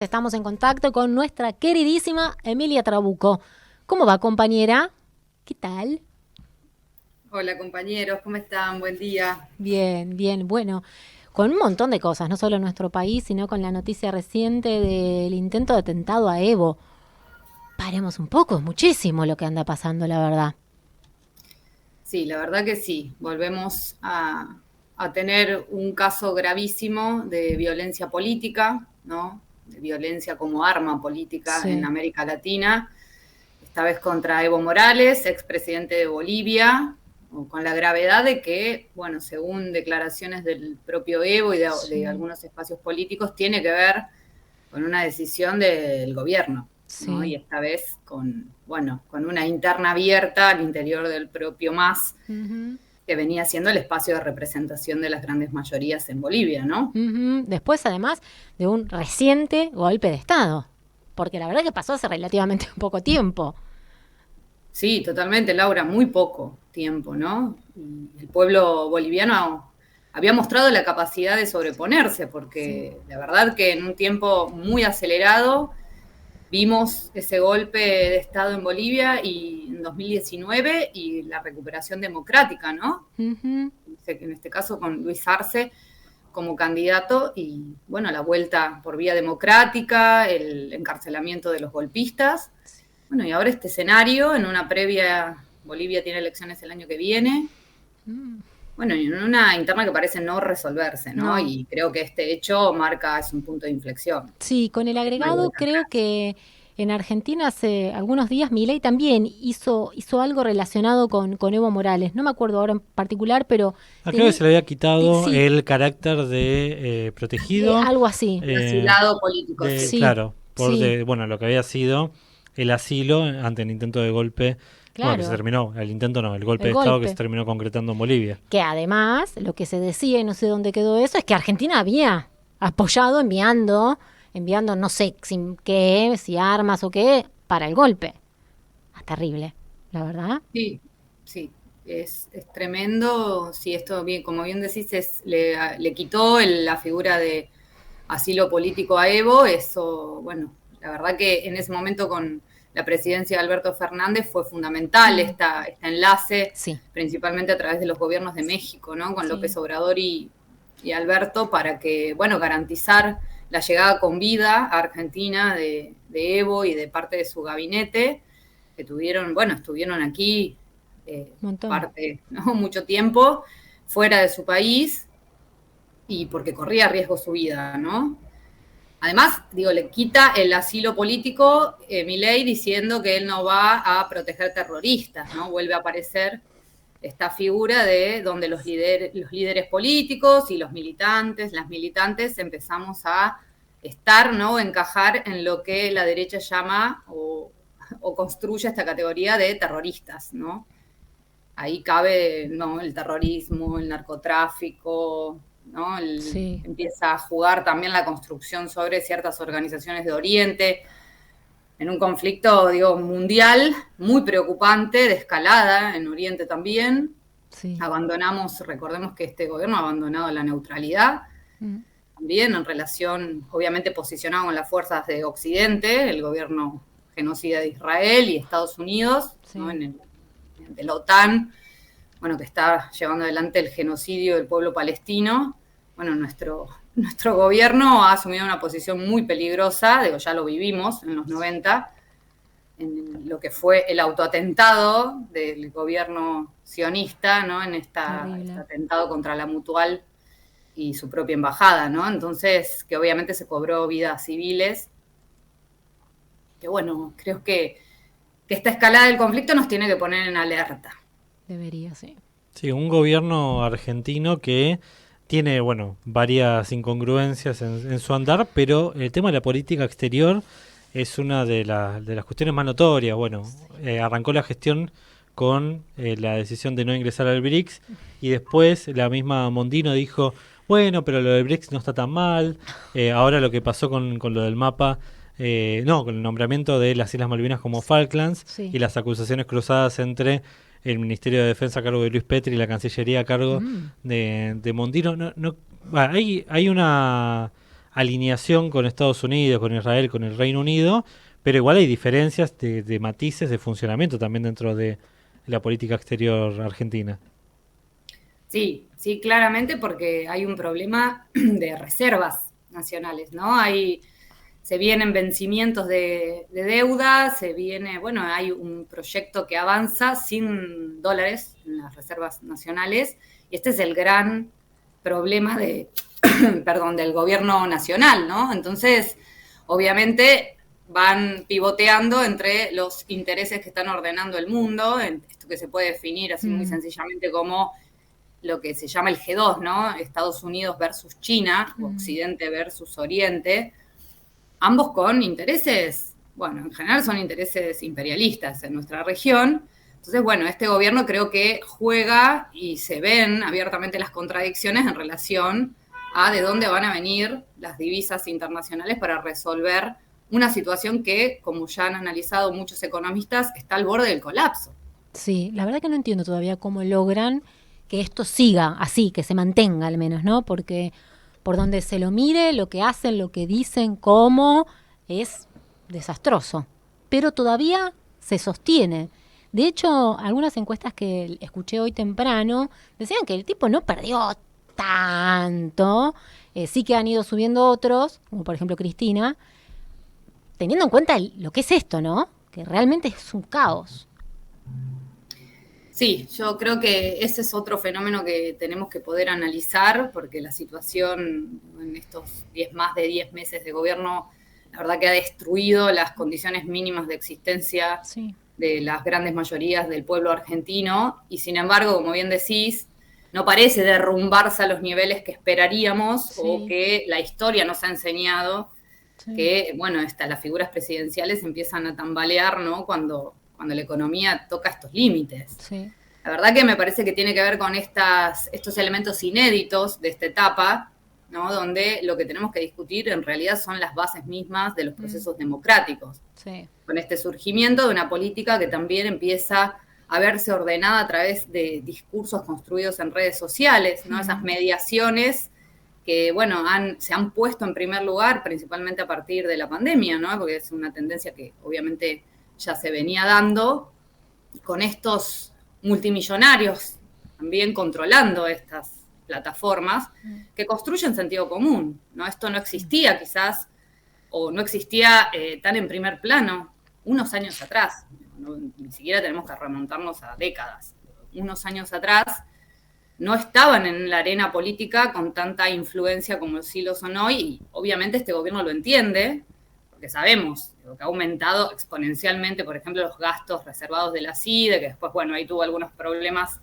Estamos en contacto con nuestra queridísima Emilia Trabuco. ¿Cómo va, compañera? ¿Qué tal? Hola compañeros, ¿cómo están? Buen día. Bien, bien. Bueno, con un montón de cosas, no solo en nuestro país, sino con la noticia reciente del intento de atentado a Evo. Paremos un poco, es muchísimo lo que anda pasando, la verdad. Sí, la verdad que sí, volvemos a tener un caso gravísimo de violencia política, ¿no? De violencia como arma política en Sí. América Latina, esta vez contra Evo Morales, expresidente de Bolivia, con la gravedad de que, bueno, según declaraciones del propio Evo y de Sí, algunos espacios políticos, tiene que ver con una decisión del gobierno, ¿no? Y sí. esta vez con, bueno, con una interna abierta al interior del propio MAS, Ujú, que venía siendo el espacio de representación de las grandes mayorías en Bolivia, ¿no? ujú. Después, además, de un reciente golpe de Estado. Porque la verdad que pasó hace relativamente poco tiempo. Sí, totalmente, Laura, muy poco tiempo, ¿no? Y el pueblo boliviano había mostrado la capacidad de sobreponerse, Sí. porque la verdad que en un tiempo muy acelerado vimos ese golpe de Estado en Bolivia y en 2019 y la recuperación democrática, ¿no? Ujú. En este caso con Luis Arce como candidato y, bueno, la vuelta por vía democrática, el encarcelamiento de los golpistas. Bueno, y ahora este escenario, en una previa, Bolivia tiene elecciones el año que viene, bueno, y en una interna que parece no resolverse, ¿no? No. Y creo que este hecho marca, es un punto de inflexión. Sí, con el No hay agregado vuelta creo atrás. que en Argentina hace algunos días Milei también hizo algo relacionado con Evo Morales. No me acuerdo ahora en particular, pero Creo que tenía, se le había quitado sí, el carácter de protegido, algo así. De eh, asilado político, de, sí. Sí, claro, sí, bueno, lo que había sido el asilo ante el intento de golpe, bueno, que se claro, terminó, el intento no, el golpe el de Estado que se golpe. terminó concretando en Bolivia. Que además, lo que se decía, y no sé dónde quedó eso, es que Argentina había apoyado enviando no sé sin qué, si armas o qué, para el golpe. Ah, terrible, la verdad. Sí, sí, es tremendo. Sí, esto, bien, como bien decís, le quitó la figura de asilo político a Evo. Eso, bueno, la verdad que en ese momento con la presidencia de Alberto Fernández fue fundamental Mm, este enlace, sí, principalmente a través de los gobiernos de México, ¿no? Con López sí. Obrador y Alberto, para que, bueno, garantizar la llegada con vida a Argentina de Evo y de parte de su gabinete que tuvieron, bueno, estuvieron aquí Montón. parte, ¿no? Mucho tiempo fuera de su país y porque corría riesgo su vida, ¿no? Además, digo, le quita el asilo político Milei diciendo que él no va a proteger terroristas, ¿no? Vuelve a aparecer esta figura de donde los líderes políticos y los militantes, las militantes empezamos a estar, ¿no? Encajar en lo que la derecha llama o construye esta categoría de terroristas, ¿no? Ahí cabe, ¿no? El terrorismo, el narcotráfico, ¿no? Sí. Empieza a jugar también la construcción sobre ciertas organizaciones de Oriente, en un conflicto, digo, mundial muy preocupante, de escalada en Oriente también. Sí. Abandonamos, recordemos que este gobierno ha abandonado la neutralidad, Mm, también en relación, obviamente posicionado con las fuerzas de Occidente, el gobierno genocida de Israel y Estados Unidos, ¿no? sí. De la OTAN, bueno, que está llevando adelante el genocidio del pueblo palestino. Bueno, nuestro gobierno ha asumido una posición muy peligrosa, digo, ya lo vivimos en los 90, en lo que fue el autoatentado del gobierno sionista, ¿no? En este Terrible. atentado contra la Mutual y su propia embajada, ¿no? Entonces, que obviamente se cobró vidas civiles, que bueno, creo que esta escalada del conflicto nos tiene que poner en alerta. Debería, sí. Sí, un gobierno argentino que tiene, bueno, varias incongruencias en su andar, pero el tema de la política exterior es una de las cuestiones más notorias. Bueno, arrancó la gestión con la decisión de no ingresar al BRICS y después la misma Mondino dijo, bueno, pero lo del BRICS no está tan mal. Ahora lo que pasó con lo del mapa, no, con el nombramiento de las Islas Malvinas como Falklands Sí. y las acusaciones cruzadas entre el Ministerio de Defensa a cargo de Luis Petri y la Cancillería a cargo Mm, de Mondino. No, no, hay alineación con Estados Unidos, con Israel, con el Reino Unido, pero igual hay diferencias de matices de funcionamiento también dentro de la política exterior argentina. Sí, sí, claramente porque hay un problema de reservas nacionales, ¿no? Se vienen vencimientos de deuda, bueno, hay un proyecto que avanza sin dólares en las reservas nacionales, y este es el gran problema perdón, del gobierno nacional, ¿no? Entonces, obviamente van pivoteando entre los intereses que están ordenando el mundo, en esto que se puede definir así muy sencillamente como lo que se llama el G2, ¿no? Estados Unidos versus China, Occidente versus Oriente, ambos con intereses, bueno, en general son intereses imperialistas en nuestra región. Entonces, bueno, este gobierno creo que juega y se ven abiertamente las contradicciones en relación a de dónde van a venir las divisas internacionales para resolver una situación que, como ya han analizado muchos economistas, está al borde del colapso. Sí, la verdad que no entiendo todavía cómo logran que esto siga así, que se mantenga al menos, ¿no? Porque por donde se lo mire, lo que hacen, lo que dicen, cómo, es desastroso. Pero todavía se sostiene. De hecho, algunas encuestas que escuché hoy temprano decían que el tipo no perdió tanto. Sí que han ido subiendo otros, como por ejemplo Cristina, teniendo en cuenta lo que es esto, ¿no? Que realmente es un caos. Sí, yo creo que ese es otro fenómeno que tenemos que poder analizar, porque la situación en estos más de 10 meses de gobierno, la verdad que ha destruido las condiciones mínimas de existencia de las grandes mayorías del pueblo argentino, y sin embargo, como bien decís, no parece derrumbarse a los niveles que esperaríamos o que la historia nos ha enseñado que, bueno, las figuras presidenciales empiezan a tambalear, ¿no? Cuando la economía toca estos límites. Sí. La verdad que me parece que tiene que ver con estos elementos inéditos de esta etapa, ¿no? Donde lo que tenemos que discutir en realidad son las bases mismas de los procesos democráticos. Sí. Con este surgimiento de una política que también empieza a verse ordenada a través de discursos construidos en redes sociales, ¿no? Esas mediaciones que, bueno, se han puesto en primer lugar, principalmente a partir de la pandemia, ¿no? Porque es una tendencia que obviamente ya se venía dando, con estos multimillonarios también controlando estas plataformas que construyen sentido común, ¿no? Esto no existía quizás, o no existía tan en primer plano unos años atrás, ¿no? Ni siquiera tenemos que remontarnos a décadas. Unos años atrás no estaban en la arena política con tanta influencia como sí lo son hoy, y obviamente este gobierno lo entiende, porque sabemos que ha aumentado exponencialmente, por ejemplo, los gastos reservados de la CIDE, que después, bueno, ahí tuvo algunos problemas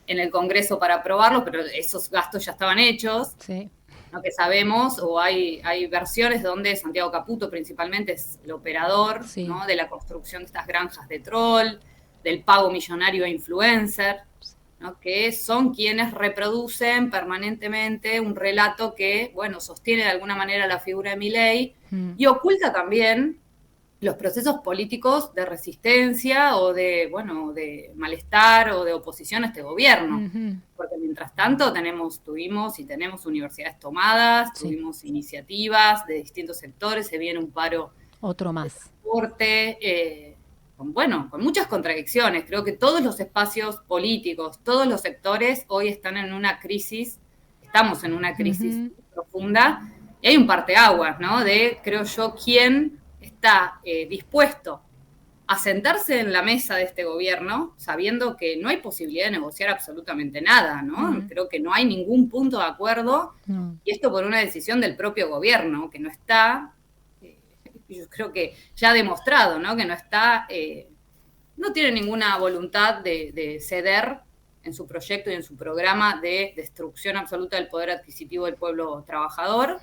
en el Congreso para aprobarlo, pero esos gastos ya estaban hechos. Sí. Lo que sabemos, o hay versiones donde Santiago Caputo principalmente es el operador, ¿no? De la construcción de estas granjas de troll, del pago millonario a influencer, ¿no? Que son quienes reproducen permanentemente un relato que, bueno, sostiene de alguna manera la figura de Milei y oculta también los procesos políticos de resistencia o de malestar o de oposición a este gobierno. Porque mientras tanto tuvimos y tenemos universidades tomadas, tuvimos iniciativas de distintos sectores, se viene un paro otro más. De transporte, con muchas contradicciones. Creo que todos los espacios políticos, todos los sectores hoy estamos en una crisis profunda, y hay un parteaguas, ¿no? Creo yo, quién está dispuesto a sentarse en la mesa de este gobierno sabiendo que no hay posibilidad de negociar absolutamente nada, ¿no? Creo que no hay ningún punto de acuerdo, y esto por una decisión del propio gobierno, que no está, yo creo que ya ha demostrado, ¿no? Que no tiene ninguna voluntad de ceder en su proyecto y en su programa de destrucción absoluta del poder adquisitivo del pueblo trabajador,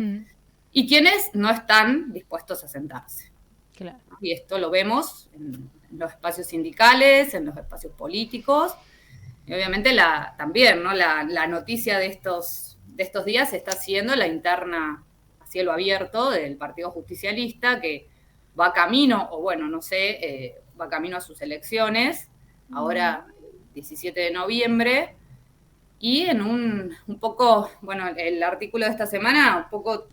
y quienes no están dispuestos a sentarse. Claro. Y esto lo vemos en los espacios sindicales, en los espacios políticos, y obviamente también, ¿no? La noticia de estos días está siendo la interna a cielo abierto del Partido Justicialista, que va camino, va camino a sus elecciones, ahora 17 de noviembre, y en un poco, el artículo de esta semana un poco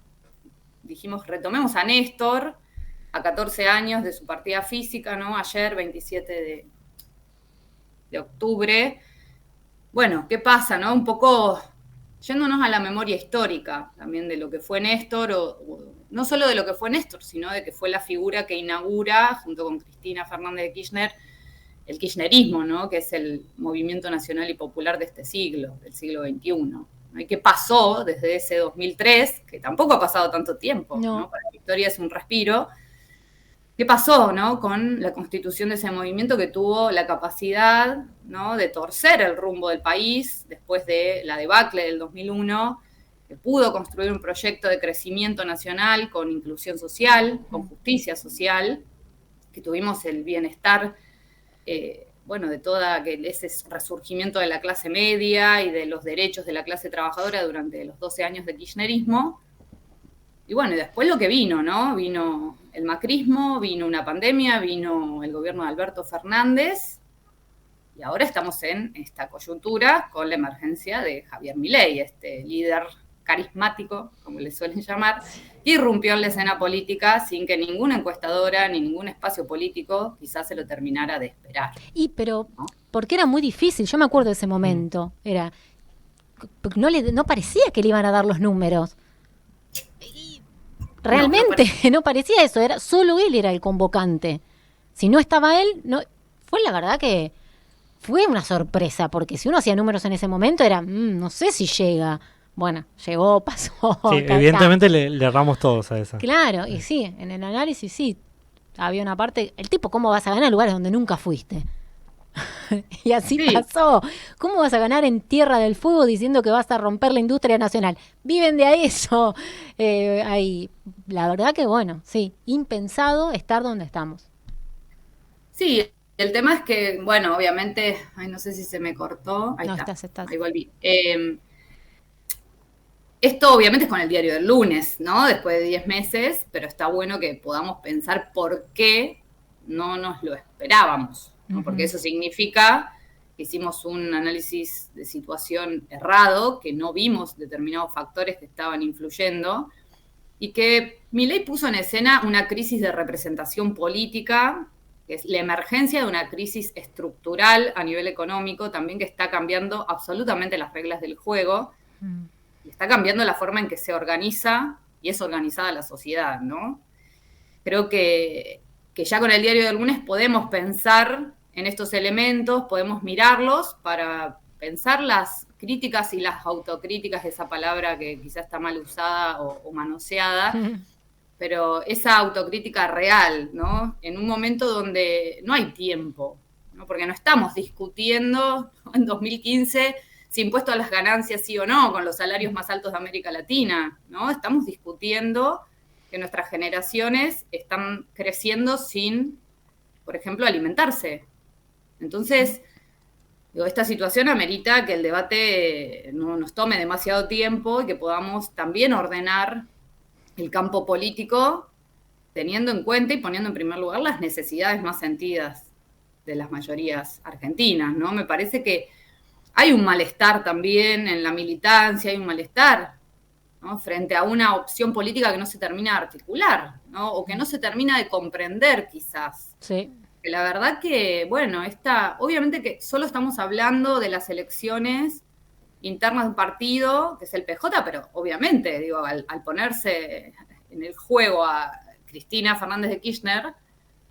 dijimos, retomemos a Néstor, a 14 años de su partida física, ¿no? Ayer, 27 de octubre. Bueno, ¿qué pasa, no? Un poco yéndonos a la memoria histórica también de lo que fue Néstor, o no solo de lo que fue Néstor, sino de que fue la figura que inaugura, junto con Cristina Fernández de Kirchner, el kirchnerismo, ¿no? Que es el movimiento nacional y popular de este siglo, del siglo XXI. ¿No? ¿Y qué pasó desde ese 2003? Que tampoco ha pasado tanto tiempo, ¿no? Para la historia es un respiro. ¿Qué pasó, no? Con la constitución de ese movimiento que tuvo la capacidad, ¿no? De torcer el rumbo del país después de la debacle del 2001, que pudo construir un proyecto de crecimiento nacional con inclusión social, con justicia social, que tuvimos el bienestar, bueno, de toda ese resurgimiento de la clase media y de los derechos de la clase trabajadora durante los 12 años de kirchnerismo. Y bueno, y después lo que vino, ¿no? Vino el macrismo, vino una pandemia, vino el gobierno de Alberto Fernández, y ahora estamos en esta coyuntura con la emergencia de Javier Milei, este líder carismático, como le suelen llamar, que irrumpió en la escena política sin que ninguna encuestadora ni ningún espacio político quizás se lo terminara de esperar. Pero, ¿no? Porque era muy difícil, yo me acuerdo de ese momento, no parecía que le iban a dar los números. Realmente no parecía eso, solo él era el convocante. Si no estaba él, fue la verdad que fue una sorpresa, porque si uno hacía números en ese momento era, no sé si llega. Bueno, llegó, pasó. Sí, evidentemente le erramos todos a esa. Claro, y sí, en el análisis sí, había una parte, el tipo, ¿cómo vas a ganar lugares donde nunca fuiste? Y así pasó. ¿Cómo vas a ganar en Tierra del Fuego diciendo que vas a romper la industria nacional? Viven de a eso. Ahí, la verdad que bueno, sí, impensado estar donde estamos. Sí, el tema es que, bueno, obviamente, no sé si se me cortó. Ahí está. Ahí volví. Esto obviamente es con el diario del lunes, ¿no? Después de 10 meses, pero está bueno que podamos pensar por qué no nos lo esperábamos, ¿no? Porque eso significa que hicimos un análisis de situación errado, que no vimos determinados factores que estaban influyendo, y que Milei puso en escena una crisis de representación política, que es la emergencia de una crisis estructural a nivel económico, también que está cambiando absolutamente las reglas del juego, y está cambiando la forma en que se organiza y es organizada la sociedad, ¿no? Creo que ya con el diario del lunes podemos pensar en estos elementos, podemos mirarlos para pensar las críticas y las autocríticas, esa palabra que quizás está mal usada o manoseada, pero esa autocrítica real, ¿no? En un momento donde no hay tiempo, ¿no? Porque no estamos discutiendo, ¿no? En 2015 si impuesto a las ganancias sí o no, con los salarios más altos de América Latina, ¿no? Estamos discutiendo que nuestras generaciones están creciendo sin, por ejemplo, alimentarse. Entonces, esta situación amerita que el debate no nos tome demasiado tiempo y que podamos también ordenar el campo político teniendo en cuenta y poniendo en primer lugar las necesidades más sentidas de las mayorías argentinas, ¿no? Me parece que hay un malestar también en la militancia, hay un malestar, ¿no? Frente a una opción política que no se termina de articular, ¿no? O que no se termina de comprender quizás. Sí. Que la verdad que, bueno, obviamente que solo estamos hablando de las elecciones internas de un partido, que es el PJ, pero obviamente, digo, al ponerse en el juego a Cristina Fernández de Kirchner,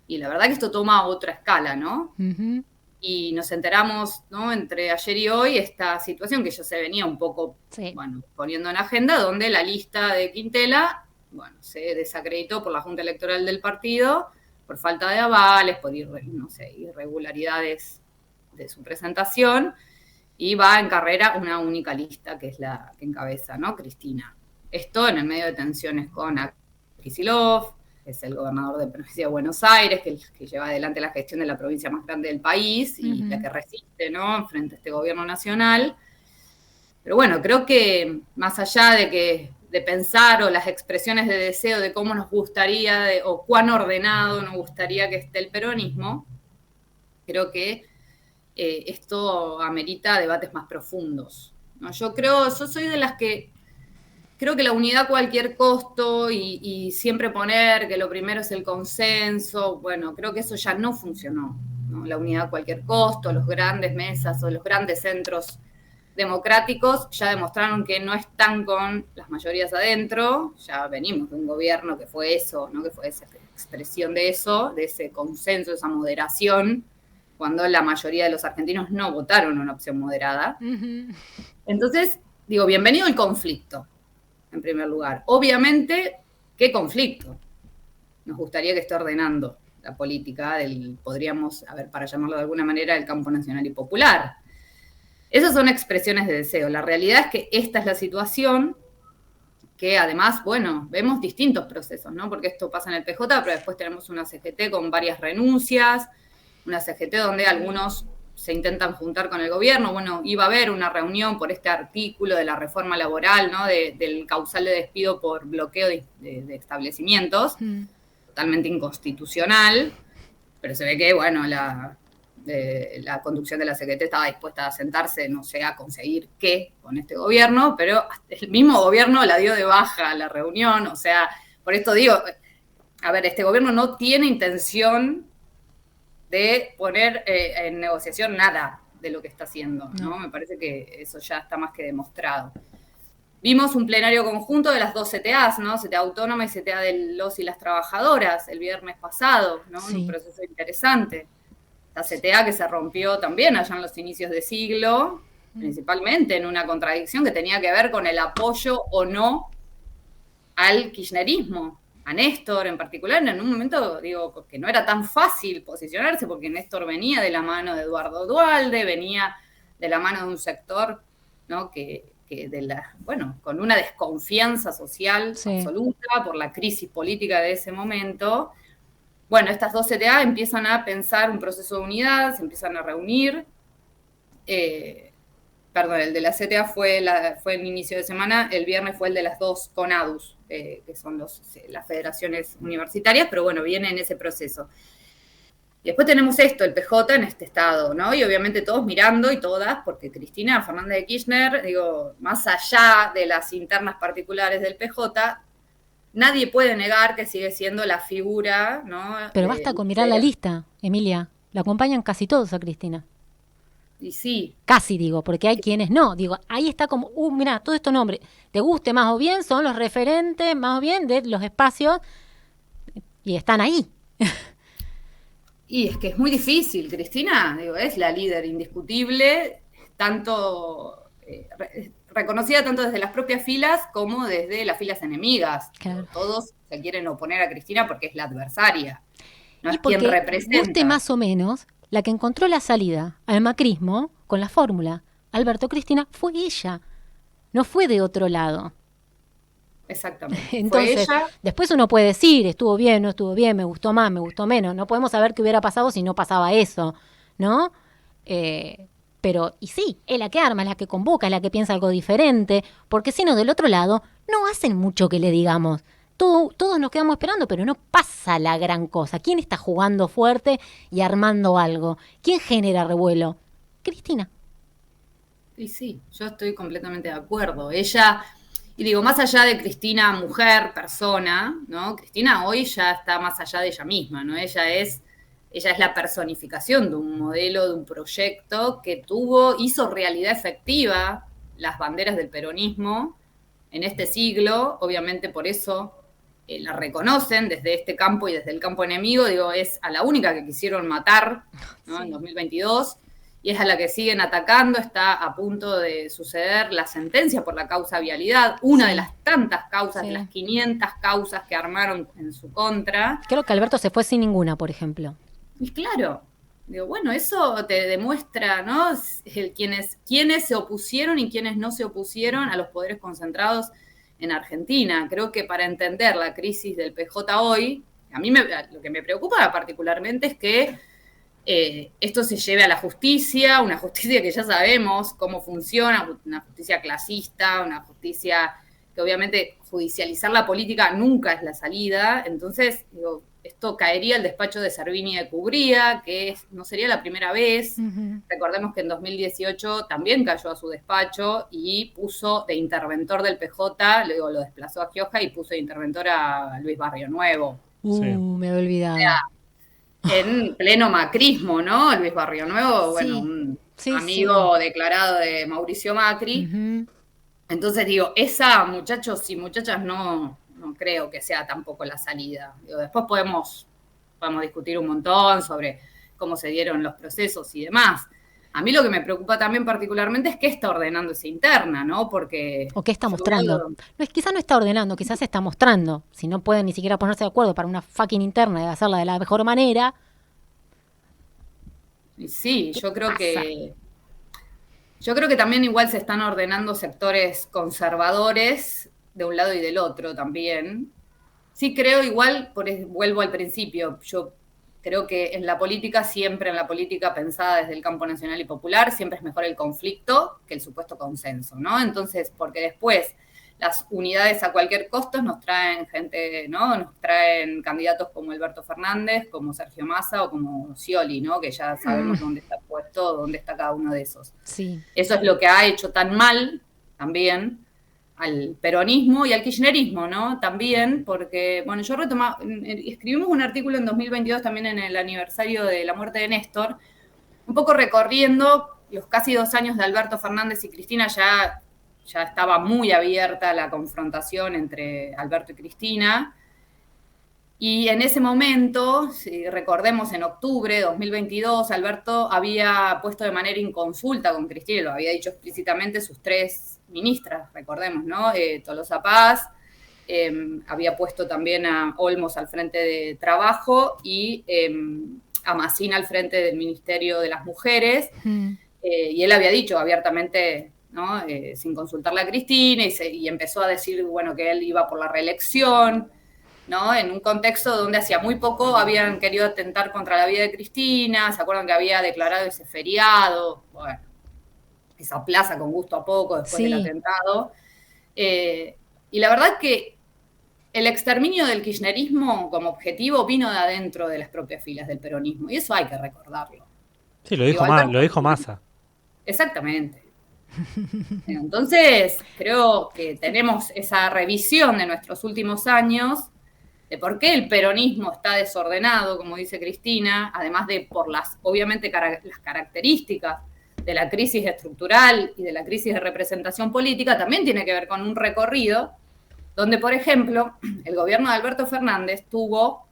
y la verdad que esto toma otra escala, ¿no? Uh-huh. Y nos enteramos, ¿no? Entre ayer y hoy esta situación que ya se venía un poco, bueno, poniendo en agenda, donde la lista de Quintela, bueno, se desacreditó por la Junta Electoral del partido, por falta de avales, por irregularidades de su presentación, y va en carrera una única lista, que es la que encabeza, ¿no? Cristina. Esto en el medio de tensiones con Kicillof, que es el gobernador de provincia de Buenos Aires, que lleva adelante la gestión de la provincia más grande del país y la que resiste, ¿no? Frente a este gobierno nacional. Pero bueno, creo que más allá de pensar o las expresiones de deseo de cómo nos gustaría o cuán ordenado nos gustaría que esté el peronismo, creo que esto amerita debates más profundos, ¿no? Yo soy de las que creo que la unidad a cualquier costo y siempre poner que lo primero es el consenso, bueno, creo que eso ya no funcionó, ¿no? La unidad a cualquier costo, los grandes mesas o los grandes centros democráticos ya demostraron que no están con las mayorías adentro, ya venimos de un gobierno que fue eso, ¿no? Que fue esa expresión de eso, de ese consenso, esa moderación, cuando la mayoría de los argentinos no votaron una opción moderada. Entonces, digo, bienvenido el conflicto, en primer lugar. Obviamente, ¿qué conflicto? Nos gustaría que esté ordenando la política podríamos, a ver, para llamarlo de alguna manera, el campo nacional y popular. Esas son expresiones de deseo. La realidad es que esta es la situación que además, bueno, vemos distintos procesos, ¿no? Porque esto pasa en el PJ, pero después tenemos una CGT con varias renuncias, una CGT donde algunos se intentan juntar con el gobierno. Bueno, iba a haber una reunión por este artículo de la reforma laboral, ¿no? Del causal de despido por bloqueo de establecimientos, totalmente inconstitucional, pero se ve que, bueno, la conducción de la CGT estaba dispuesta a sentarse, no sé, a conseguir qué con este gobierno, pero el mismo gobierno la dio de baja a la reunión, o sea, por esto digo, a ver, este gobierno no tiene intención de poner en negociación nada de lo que está haciendo, ¿no? Me parece que eso ya está más que demostrado. Vimos un plenario conjunto de las dos CTAs, ¿no? CTA autónoma y CTA de los y las trabajadoras el viernes pasado, ¿no? Sí. Un proceso interesante. La CTA que se rompió también allá en los inicios de siglo, principalmente en una contradicción que tenía que ver con el apoyo o no al kirchnerismo, a Néstor en particular, en un momento, digo, que no era tan fácil posicionarse, porque Néstor venía de la mano de Eduardo Duhalde, venía de la mano de un sector, ¿no? que bueno, con una desconfianza social absoluta por la crisis política de ese momento. Bueno, estas dos CTA empiezan a pensar un proceso de unidad, se empiezan a reunir. Perdón, el de la CTA fue el inicio de semana, el viernes fue el de las dos CONADUS, que son las federaciones universitarias, pero bueno, viene en ese proceso. Y después tenemos esto, el PJ en este estado, ¿no? Y obviamente todos mirando y todas, porque Cristina Fernández de Kirchner, digo, más allá de las internas particulares del PJ, nadie puede negar que sigue siendo la figura, ¿no? Pero basta con mirar la lista, Emilia. La acompañan casi todos a Cristina. Y sí. Casi digo, porque hay quienes no. Digo, ahí está como, mirá, todos estos nombres, te guste más o bien, son los referentes más o bien de los espacios y están ahí. Y es que es muy difícil. Cristina, digo, es la líder indiscutible, tanto reconocida tanto desde las propias filas como desde las filas enemigas. Claro. Todos se quieren oponer a Cristina porque es la adversaria, no es quien representa. Guste más o menos, la que encontró la salida al macrismo con la fórmula Alberto Cristina fue ella, no fue de otro lado. Exactamente. Entonces, después uno puede decir, estuvo bien, no estuvo bien, me gustó más, me gustó menos. No podemos saber qué hubiera pasado si no pasaba eso, ¿no? Pero, y sí, es la que arma, es la que convoca, es la que piensa algo diferente, porque si no, del otro lado, no hacen mucho que le digamos. Todos nos quedamos esperando, pero no pasa la gran cosa. ¿Quién está jugando fuerte y armando algo? ¿Quién genera revuelo? Cristina. Y sí, yo estoy completamente de acuerdo. Ella, y digo, más allá de Cristina, mujer, persona, ¿no? Cristina hoy ya está más allá de ella misma, ¿no? Ella es la personificación de un modelo, de un proyecto que hizo realidad efectiva las banderas del peronismo en este siglo. Obviamente por eso la reconocen desde este campo y desde el campo enemigo. Digo, es a la única que quisieron matar, ¿no? Sí. En 2022, y es a la que siguen atacando. Está a punto de suceder la sentencia por la causa vialidad, una de las tantas causas, de las 500 causas que armaron en su contra. Creo que Alberto se fue sin ninguna, por ejemplo. Y claro, digo, bueno, eso te demuestra, ¿no? Quienes se opusieron y quienes no se opusieron a los poderes concentrados en Argentina. Creo que para entender la crisis del PJ hoy, a mí lo que me preocupa particularmente es que esto se lleve a la justicia, una justicia que ya sabemos cómo funciona, una justicia clasista, una justicia que obviamente judicializar la política nunca es la salida. Entonces, digo, esto caería el despacho de Servini de Cubría, que no sería la primera vez. Recordemos que en 2018 también cayó a su despacho y puso de interventor del PJ, luego lo desplazó a Gioja y puso de interventor a Luis Barrio Nuevo. Me he olvidado. O sea, en pleno macrismo, ¿no? Luis Barrio Nuevo, Sí. bueno, un Sí, amigo declarado de Mauricio Macri. Entonces digo, esa, muchachos y muchachas, no creo que sea tampoco la salida. Digo, después podemos discutir un montón sobre cómo se dieron los procesos y demás. A mí lo que me preocupa también particularmente es qué está ordenando esa interna, ¿no? Porque... O qué está mostrando. Quizás no está ordenando, quizás está mostrando. Si no pueden ni siquiera ponerse de acuerdo para una fucking interna y hacerla de la mejor manera. Sí, yo creo que también igual se están ordenando sectores conservadores de un lado y del otro también. Sí creo igual, vuelvo al principio, yo creo que en la política pensada desde el campo nacional y popular, siempre es mejor el conflicto que el supuesto consenso, ¿no? Entonces, porque después las unidades a cualquier costo nos traen gente, ¿no? Nos traen candidatos como Alberto Fernández, como Sergio Massa o como Scioli, ¿no? Que ya sabemos dónde está puesto, dónde está cada uno de esos. Sí. Eso es lo que ha hecho tan mal también al peronismo y al kirchnerismo, ¿no? También, porque, bueno, escribimos un artículo en 2022 también en el aniversario de la muerte de Néstor, un poco recorriendo los casi 2 años de Alberto Fernández y Cristina. Ya estaba muy abierta la confrontación entre Alberto y Cristina. Y en ese momento, si recordemos, en octubre de 2022, Alberto había puesto de manera inconsulta con Cristina, lo había dicho explícitamente sus 3 ministras, recordemos, ¿no? Tolosa Paz, había puesto también a Olmos al frente de Trabajo y a Massina al frente del Ministerio de las Mujeres. Y él había dicho abiertamente, ¿no? Sin consultarle a Cristina, y empezó a decir, bueno, que él iba por la reelección, ¿no? En un contexto donde hacía muy poco habían querido atentar contra la vida de Cristina, ¿se acuerdan que había declarado ese feriado? Bueno, esa plaza con gusto a poco después del atentado. Y la verdad que el exterminio del kirchnerismo como objetivo vino de adentro de las propias filas del peronismo, y eso hay que recordarlo. Sí, lo dijo Massa. Exactamente. Entonces, creo que tenemos esa revisión de nuestros últimos años, de por qué el peronismo está desordenado, como dice Cristina, además de por obviamente, las características de la crisis estructural y de la crisis de representación política. También tiene que ver con un recorrido donde, por ejemplo, el gobierno de Alberto Fernández tuvo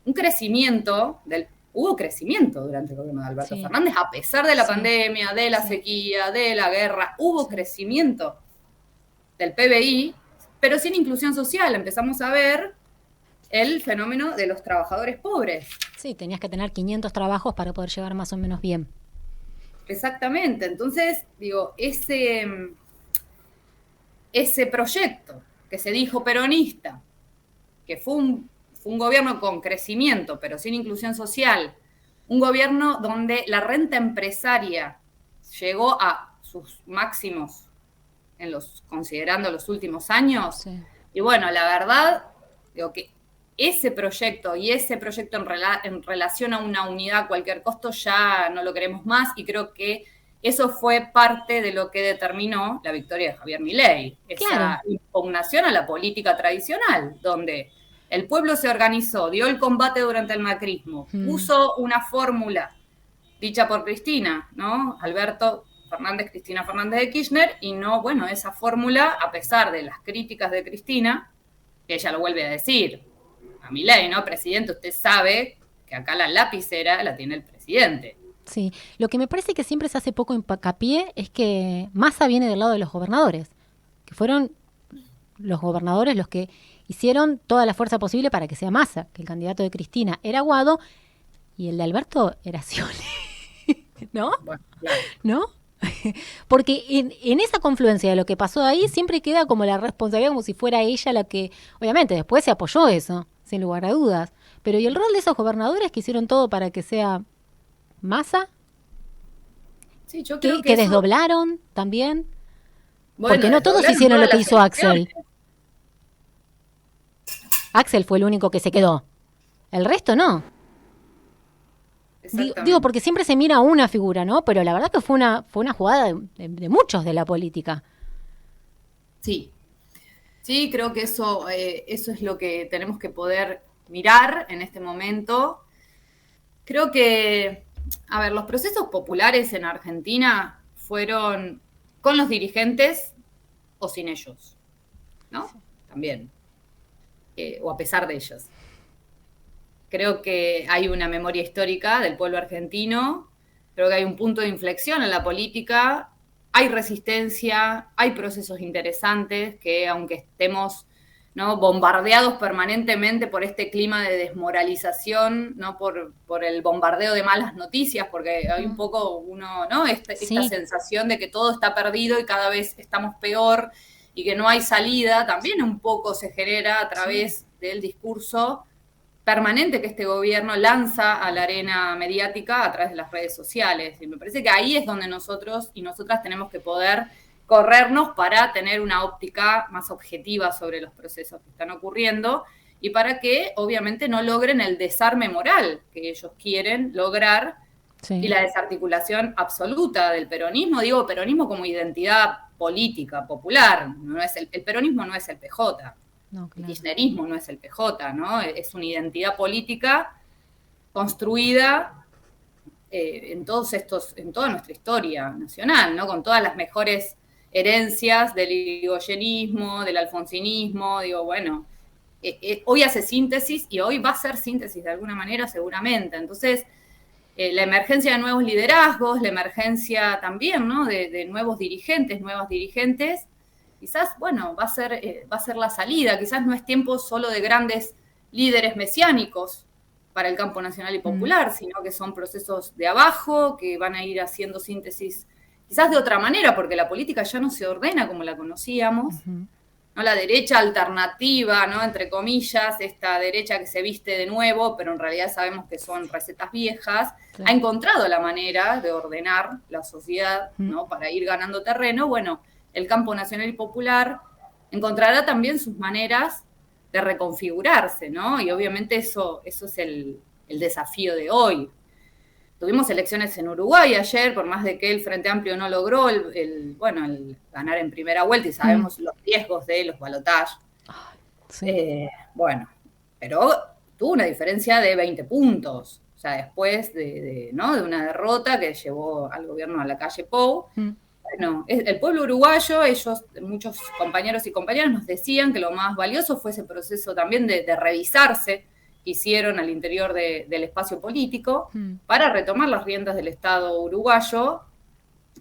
un crecimiento hubo crecimiento durante el gobierno de Alberto Fernández, a pesar de la pandemia, de la sequía, de la guerra, hubo crecimiento del PBI, pero sin inclusión social. Empezamos a ver el fenómeno de los trabajadores pobres. Sí, tenías que tener 500 trabajos para poder llevar más o menos bien. Exactamente. Entonces, digo, ese proyecto que se dijo peronista, que fue un gobierno con crecimiento, pero sin inclusión social, un gobierno donde la renta empresaria llegó a sus máximos considerando los últimos años. Sí. Y bueno, la verdad, digo que ese proyecto en relación a una unidad a cualquier costo ya no lo queremos más, y creo que eso fue parte de lo que determinó la victoria de Javier Milei. Esa impugnación a la política tradicional, donde el pueblo se organizó, dio el combate durante el macrismo, puso una fórmula dicha por Cristina, ¿no? Alberto Fernández, Cristina Fernández de Kirchner, y no, bueno, esa fórmula, a pesar de las críticas de Cristina, que ella lo vuelve a decir a Milei, ¿no? Presidente, usted sabe que acá la lapicera la tiene el presidente. Sí, lo que me parece que siempre se hace poco hincapié es que Massa viene del lado de los gobernadores, que fueron los gobernadores los que hicieron toda la fuerza posible para que sea Massa, que el candidato de Cristina era Guado y el de Alberto era Scioli. ¿No? Bueno, claro. ¿No? Porque en esa confluencia de lo que pasó ahí siempre queda como la responsabilidad, como si fuera ella la que, obviamente después se apoyó eso, sin lugar a dudas, pero ¿y el rol de esos gobernadores que hicieron todo para que sea Massa? Sí, yo creo que desdoblaron también. Bueno, porque no todos hicieron lo que hizo Axel. Axel fue el único que se quedó. El resto no. Digo, porque siempre se mira una figura, ¿no? Pero la verdad que fue una jugada de muchos de la política. Sí, sí, creo que eso es lo que tenemos que poder mirar en este momento. Creo que, a ver, los procesos populares en Argentina fueron con los dirigentes o sin ellos, ¿no? Sí. También, o a pesar de ellos. Creo que hay una memoria histórica del pueblo argentino, creo que hay un punto de inflexión en la política, hay resistencia, hay procesos interesantes que, aunque estemos, ¿no?, bombardeados permanentemente por este clima de desmoralización, ¿no?, por el bombardeo de malas noticias, porque hay un poco ¿no?, esta sensación de que todo está perdido y cada vez estamos peor y que no hay salida, también un poco se genera a través del discurso permanente que este gobierno lanza a la arena mediática a través de las redes sociales. Y me parece que ahí es donde nosotros y nosotras tenemos que poder corrernos para tener una óptica más objetiva sobre los procesos que están ocurriendo y para que obviamente no logren el desarme moral que ellos quieren lograr y la desarticulación absoluta del peronismo. Digo peronismo como identidad política, popular. No es el peronismo no es el PJ. No, claro. El kirchnerismo no es el PJ, ¿no? Es una identidad política construida en toda nuestra historia nacional, ¿no? Con todas las mejores herencias del irigoyenismo, del alfonsinismo, digo, bueno, hoy hace síntesis y hoy va a hacer síntesis de alguna manera seguramente. Entonces, la emergencia de nuevos liderazgos, la emergencia también, ¿no?, de nuevos dirigentes, nuevas dirigentes, quizás, bueno, va a ser la salida. Quizás no es tiempo solo de grandes líderes mesiánicos para el campo nacional y popular, sino que son procesos de abajo, que van a ir haciendo síntesis quizás de otra manera, porque la política ya no se ordena como la conocíamos, ¿no? La derecha alternativa, ¿no?, entre comillas, esta derecha que se viste de nuevo, pero en realidad sabemos que son recetas viejas, ha encontrado la manera de ordenar la sociedad, ¿no?, para ir ganando terreno. Bueno, el campo nacional y popular encontrará también sus maneras de reconfigurarse, ¿no? Y obviamente eso es el desafío de hoy. Tuvimos elecciones en Uruguay ayer, por más de que el Frente Amplio no logró el ganar en primera vuelta, y sabemos los riesgos de los balotajes. Bueno, pero tuvo una diferencia de 20 puntos. O sea, después de una derrota que llevó al gobierno a la calle Pou. Bueno, el pueblo uruguayo, muchos compañeros y compañeras nos decían que lo más valioso fue ese proceso también de revisarse que hicieron al interior del espacio político para retomar las riendas del Estado uruguayo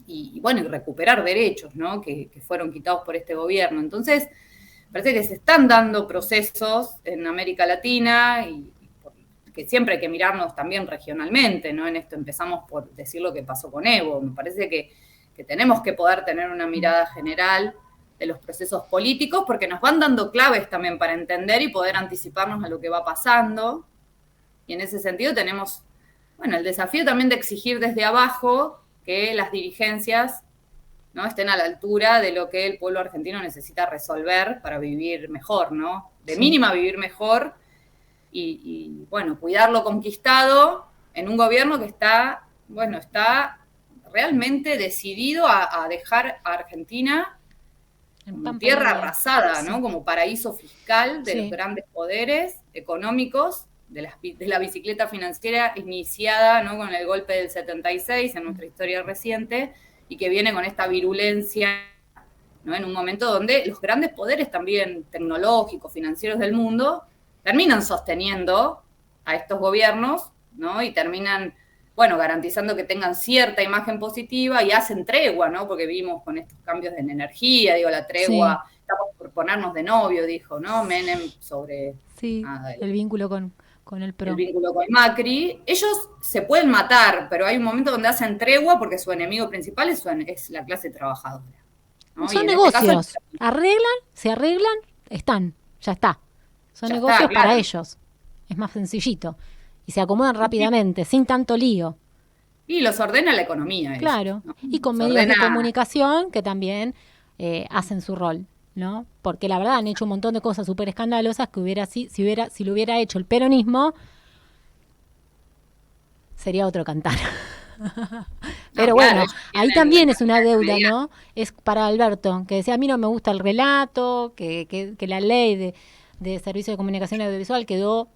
y recuperar derechos, ¿no?, que fueron quitados por este gobierno. Entonces, parece que se están dando procesos en América Latina y que siempre hay que mirarnos también regionalmente, ¿no? En esto empezamos por decir lo que pasó con Evo. Me parece que tenemos que poder tener una mirada general de los procesos políticos, porque nos van dando claves también para entender y poder anticiparnos a lo que va pasando. Y en ese sentido tenemos, el desafío también de exigir desde abajo que las dirigencias, ¿no?, estén a la altura de lo que el pueblo argentino necesita resolver para vivir mejor, ¿no? De mínima vivir mejor y cuidar lo conquistado en un gobierno que está realmente decidido a dejar a Argentina como tierra arrasada, ¿no?, como paraíso fiscal de los grandes poderes económicos, de la bicicleta financiera iniciada, ¿no?, con el golpe del 76 en nuestra historia reciente, y que viene con esta virulencia, ¿no?, en un momento donde los grandes poderes también tecnológicos, financieros del mundo, terminan sosteniendo a estos gobiernos, ¿no?, y terminan garantizando que tengan cierta imagen positiva y hacen tregua, ¿no? Porque vimos con estos cambios en energía, la tregua, estamos por ponernos de novio, dijo, ¿no?, Menem sobre el vínculo con el PRO. El vínculo con Macri. Ellos se pueden matar, pero hay un momento donde hacen tregua porque su enemigo principal es la clase trabajadora, ¿no? Son negocios, se arreglan, ya está. Son negocios para ellos, es más sencillito. Y se acomodan rápidamente, sin tanto lío. Y los ordena la economía. Claro, ¿no? Y con medios de comunicación que también hacen su rol, ¿no? Porque la verdad han hecho un montón de cosas súper escandalosas que si lo hubiera hecho el peronismo, sería otro cantar. No, Pero claro, bueno, ellos ahí tienen también es la una deuda, responsabilidad. ¿no? Es para Alberto, que decía, a mí no me gusta el relato, que la ley de servicio de comunicación audiovisual quedó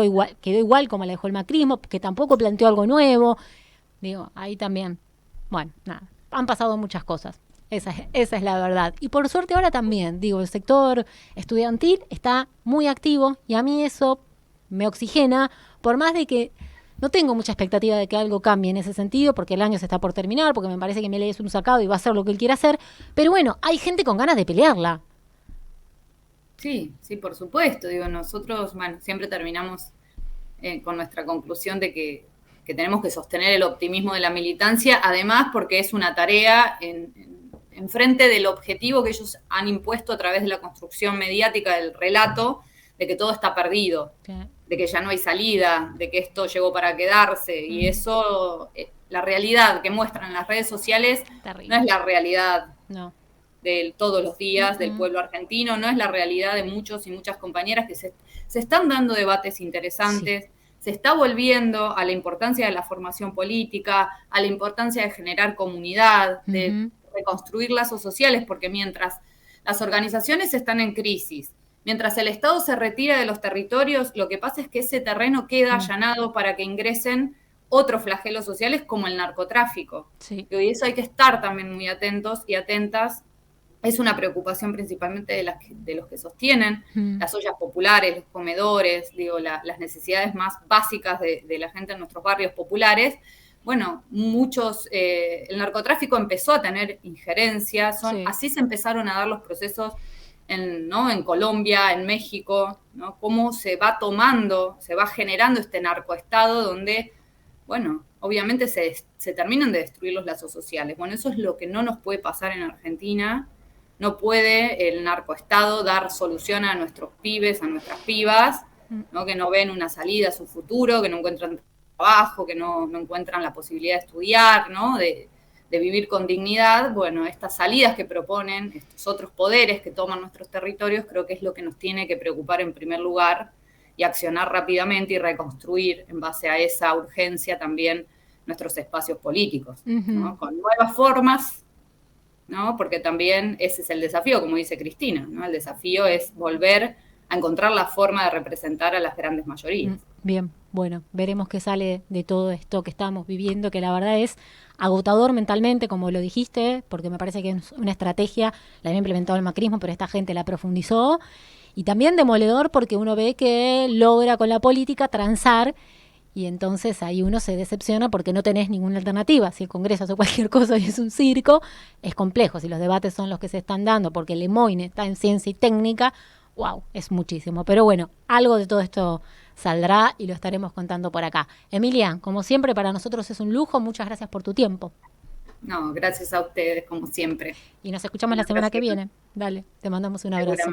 igual como la dejó el macrismo, que tampoco planteó algo nuevo. Digo, ahí también, bueno, nada, han pasado muchas cosas. Esa es la verdad. Y por suerte ahora también, digo, el sector estudiantil está muy activo y a mí eso me oxigena, por más de que no tengo mucha expectativa de que algo cambie en ese sentido, porque el año se está por terminar, porque me parece que Milei es un sacado y va a hacer lo que él quiere hacer, pero bueno, hay gente con ganas de pelearla. Sí, sí, por supuesto. Digo, nosotros, bueno, siempre terminamos con nuestra conclusión de que tenemos que sostener el optimismo de la militancia, además porque es una tarea en frente del objetivo que ellos han impuesto a través de la construcción mediática del relato, de que todo está perdido, Sí. de que ya no hay salida, de que esto llegó para quedarse, y eso, la realidad que muestran en las redes sociales Terrible. no es la realidad No. de todos los días del pueblo argentino, no es la realidad de muchos y muchas compañeras que se están dando debates interesantes, se está volviendo a la importancia de la formación política, a la importancia de generar comunidad, de reconstruir lazos sociales, porque mientras las organizaciones están en crisis, mientras el Estado se retira de los territorios, lo que pasa es que ese terreno queda allanado para que ingresen otros flagelos sociales como el narcotráfico. Sí. Y eso hay que estar también muy atentos y atentas. Es una preocupación principalmente de los que sostienen las ollas populares, los comedores, digo, las necesidades más básicas de la gente en nuestros barrios populares. Bueno, el narcotráfico empezó a tener injerencia, así se empezaron a dar los procesos en Colombia, en México, ¿no? Cómo se va generando este narcoestado donde, bueno, obviamente se terminan de destruir los lazos sociales. Bueno, eso es lo que no nos puede pasar en Argentina. No puede el narcoestado dar solución a nuestros pibes, a nuestras pibas, ¿no? Que no ven una salida a su futuro, que no encuentran trabajo, que no encuentran la posibilidad de estudiar, ¿no? De vivir con dignidad. Bueno, estas salidas que proponen, estos otros poderes que toman nuestros territorios, creo que es lo que nos tiene que preocupar en primer lugar y accionar rápidamente y reconstruir en base a esa urgencia también nuestros espacios políticos, ¿no? Con nuevas formas, ¿no? Porque también ese es el desafío, como dice Cristina, ¿no? El desafío es volver a encontrar la forma de representar a las grandes mayorías. Bien, bueno, veremos qué sale de todo esto que estamos viviendo, que la verdad es agotador mentalmente, como lo dijiste, porque me parece que es una estrategia, la había implementado el macrismo, pero esta gente la profundizó, y también demoledor porque uno ve que logra con la política transar, y entonces ahí uno se decepciona porque no tenés ninguna alternativa. Si el Congreso hace cualquier cosa y es un circo, es complejo. Si los debates son los que se están dando porque el Lemoyne está en ciencia y técnica, wow, es muchísimo. Pero bueno, algo de todo esto saldrá y lo estaremos contando por acá. Emilia, como siempre, para nosotros es un lujo. Muchas gracias por tu tiempo. No, gracias a ustedes, como siempre. Y nos escuchamos la semana que viene. Dale, te mandamos un abrazo.